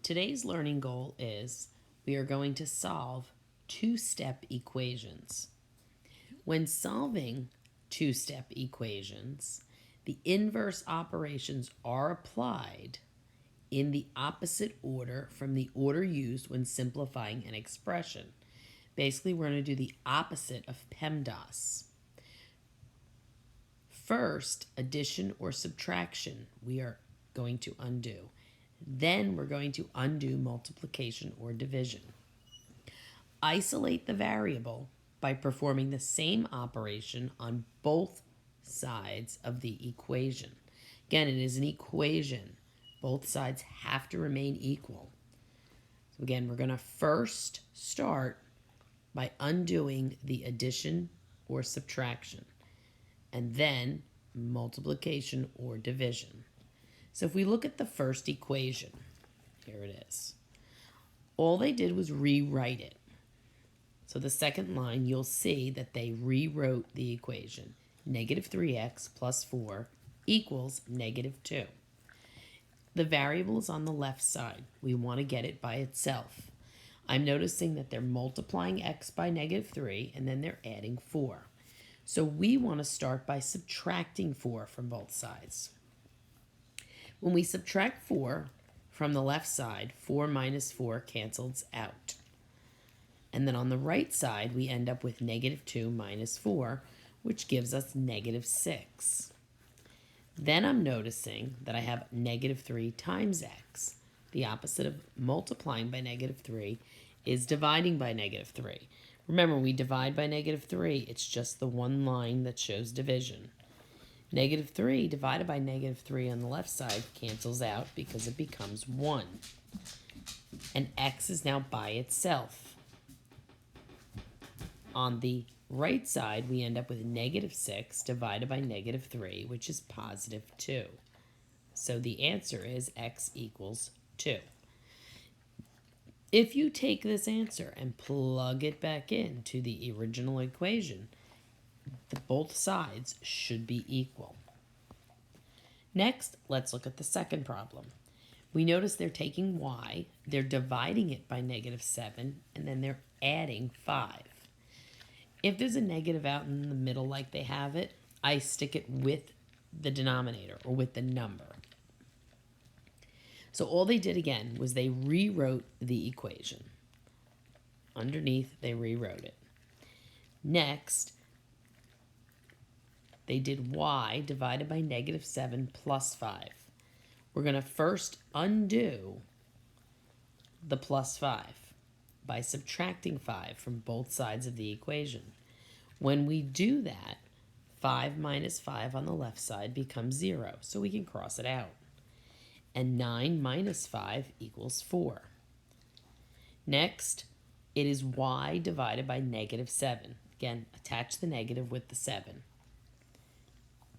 Today's learning goal is we are going to solve two-step equations. When solving two-step equations, the inverse operations are applied in the opposite order from the order used when simplifying an expression. Basically, we're going to do the opposite of PEMDAS. First, addition or subtraction, we are going to undo. Then we're going to undo multiplication or division. Isolate the variable by performing the same operation on both sides of the equation. Again, it is an equation. Both sides have to remain equal. So again, we're going to first start by undoing the addition or subtraction, and then multiplication or division. So if we look at the first equation, here it is. All they did was rewrite it. So the second line, you'll see that they rewrote the equation. Negative 3x plus 4 equals negative 2. The variable is on the left side. We want to get it by itself. I'm noticing that they're multiplying x by negative 3 and then they're adding 4. So we want to start by subtracting 4 from both sides. When we subtract 4 from the left side, 4 minus 4 cancels out. And then on the right side, we end up with negative 2 minus 4, which gives us negative 6. Then I'm noticing that I have negative 3 times x. The opposite of multiplying by negative 3 is dividing by negative 3. Remember, when we divide by negative 3, it's just the one line that shows division. Negative 3 divided by negative 3 on the left side cancels out because it becomes 1. And x is now by itself. On the right side, we end up with negative 6 divided by negative 3, which is positive 2. So the answer is x equals 2. If you take this answer and plug it back into the original equation, both sides should be equal. Next, let's look at the second problem. We notice they're taking y, they're dividing it by negative 7, and then they're adding 5. If there's a negative out in the middle like they have it, I stick it with the denominator or with the number. So all they did again was they rewrote the equation. Underneath, they rewrote it. Next, they did y divided by negative 7 plus 5. We're going to first undo the plus 5 by subtracting 5 from both sides of the equation. When we do that, 5 minus 5 on the left side becomes 0, so we can cross it out. And 9 minus 5 equals 4. Next, it is y divided by negative 7. Again, attach the negative with the 7.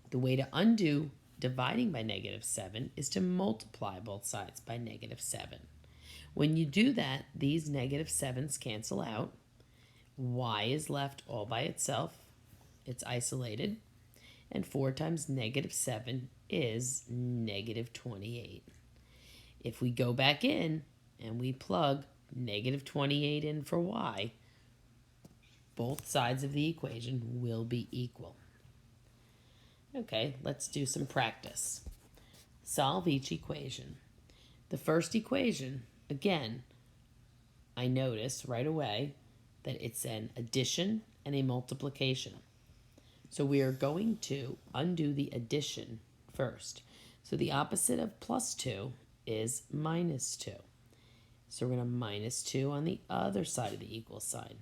The way to undo dividing by negative 7 is to multiply both sides by negative 7. When you do that, these negative 7s cancel out. Y is left all by itself. It's isolated. And 4 times negative 7 is negative 28. If we go back in and we plug negative 28 in for y, both sides of the equation will be equal. Okay, let's do some practice. Solve each equation. The first equation, again, I notice right away that it's an addition and a multiplication. So we are going to undo the addition first. So the opposite of plus 2 is minus 2. So we're going to minus 2 on the other side of the equal sign.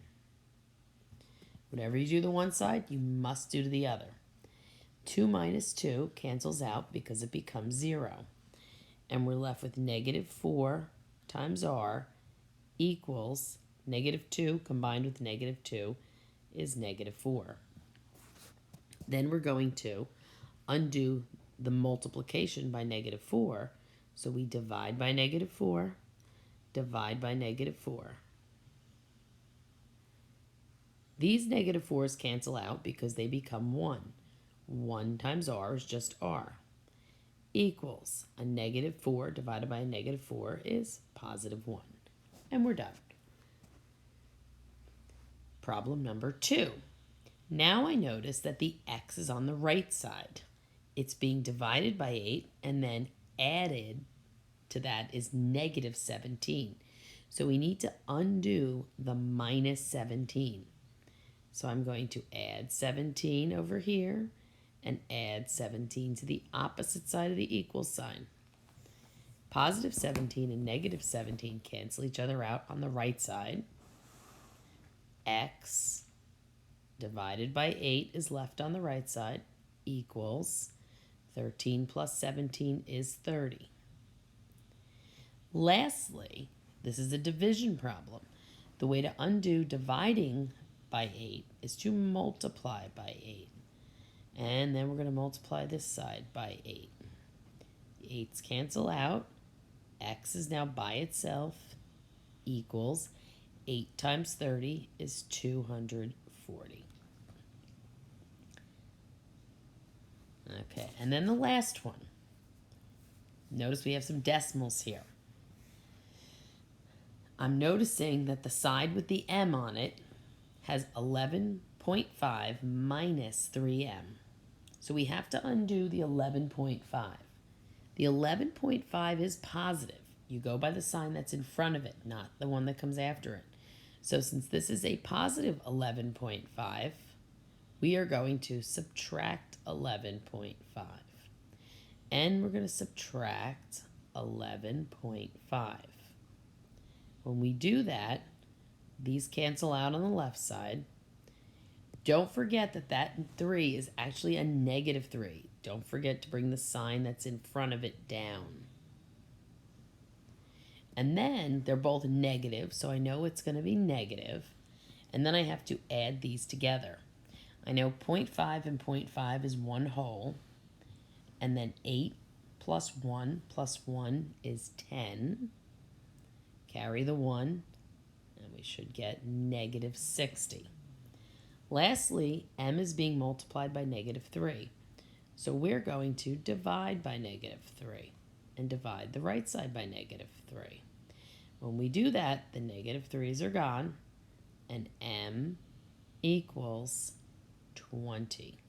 Whatever you do to one side, you must do to the other. 2 minus 2 cancels out because it becomes 0. And we're left with negative 4 times r equals negative 2 combined with negative 2 is negative 4. Then we're going to undo the multiplication by negative 4. So we divide by negative 4, divide by negative 4. These negative 4's cancel out because they become 1. 1 times r is just r. equals a negative 4 divided by a negative 4 is positive 1. And we're done. Problem number 2. Now I notice that the x is on the right side. It's being divided by 8, and then added to that is negative 17. So we need to undo the minus 17. So I'm going to add 17 over here and add 17 to the opposite side of the equal sign. Positive 17 and negative 17 cancel each other out on the right side. X divided by 8 is left on the right side, equals 13 plus 17 is 30. Lastly, this is a division problem. The way to undo dividing by 8 is to multiply by 8. And then we're going to multiply this side by 8. The 8's cancel out. X is now by itself, equals 8 times 30 is 240. Okay, and then the last one. Notice we have some decimals here. I'm noticing that the side with the m on it has 11.5 minus 3m. So we have to undo the 11.5. The 11.5 is positive. You go by the sign that's in front of it, not the one that comes after it. So since this is a positive 11.5, we are going to subtract 11.5. And we're going to subtract 11.5. When we do that, these cancel out on the left side. Don't forget that that 3 is actually a negative 3. Don't forget to bring the sign that's in front of it down. And then they're both negative, so I know it's going to be negative. And then I have to add these together. I know 0.5 and 0.5 is one whole. And then 8 plus 1 is 10. Carry the 1, and we should get negative 60. Lastly, m is being multiplied by negative 3. So we're going to divide by negative 3 and divide the right side by negative 3. When we do that, the negative 3's are gone, and m equals 20.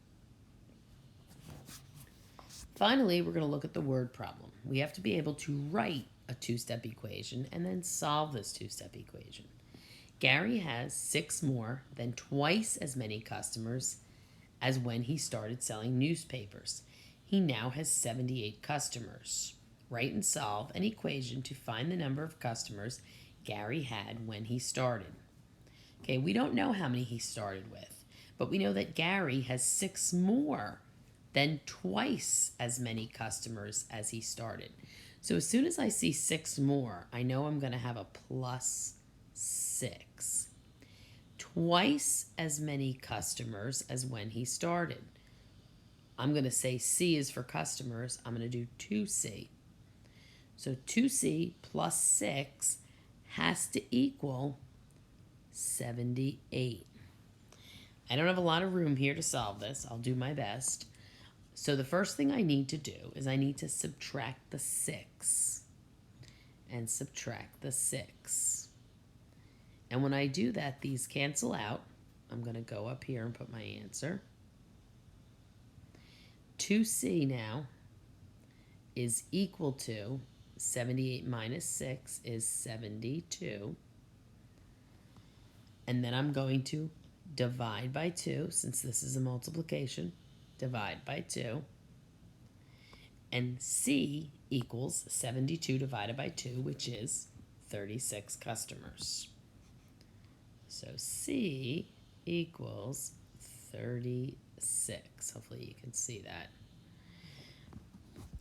Finally, we're going to look at the word problem. We have to be able to write a two-step equation and then solve this two-step equation. Gary has 6 more than twice as many customers as when he started selling newspapers. He now has 78 customers. Write and solve an equation to find the number of customers Gary had when he started. Okay, we don't know how many he started with, but we know that Gary has 6 more than twice as many customers as he started. So as soon as I see 6 more, I know I'm going to have a plus 6. Twice as many customers as when he started. I'm going to say C is for customers. I'm going to do 2C. So 2C plus 6 has to equal 78. I don't have a lot of room here to solve this. I'll do my best. So the first thing I need to do is I need to subtract the 6 and subtract the 6. And when I do that, these cancel out. I'm going to go up here and put my answer. 2C now is equal to 78 minus 6 is 72. And then I'm going to divide by 2, since this is a multiplication. Divide by 2. And C equals 72 divided by 2, which is 36 customers. So C equals 36. Hopefully you can see that.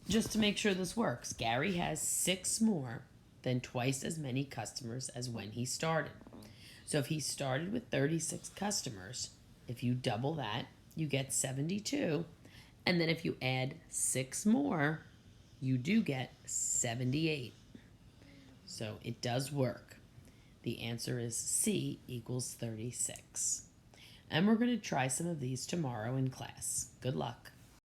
Just to make sure this works, Gary has 6 more than twice as many customers as when he started. So if he started with 36 customers, if you double that, you get 72. And then if you add 6 more, you do get 78. So it does work. The answer is C equals 36. And we're going to try some of these tomorrow in class. Good luck.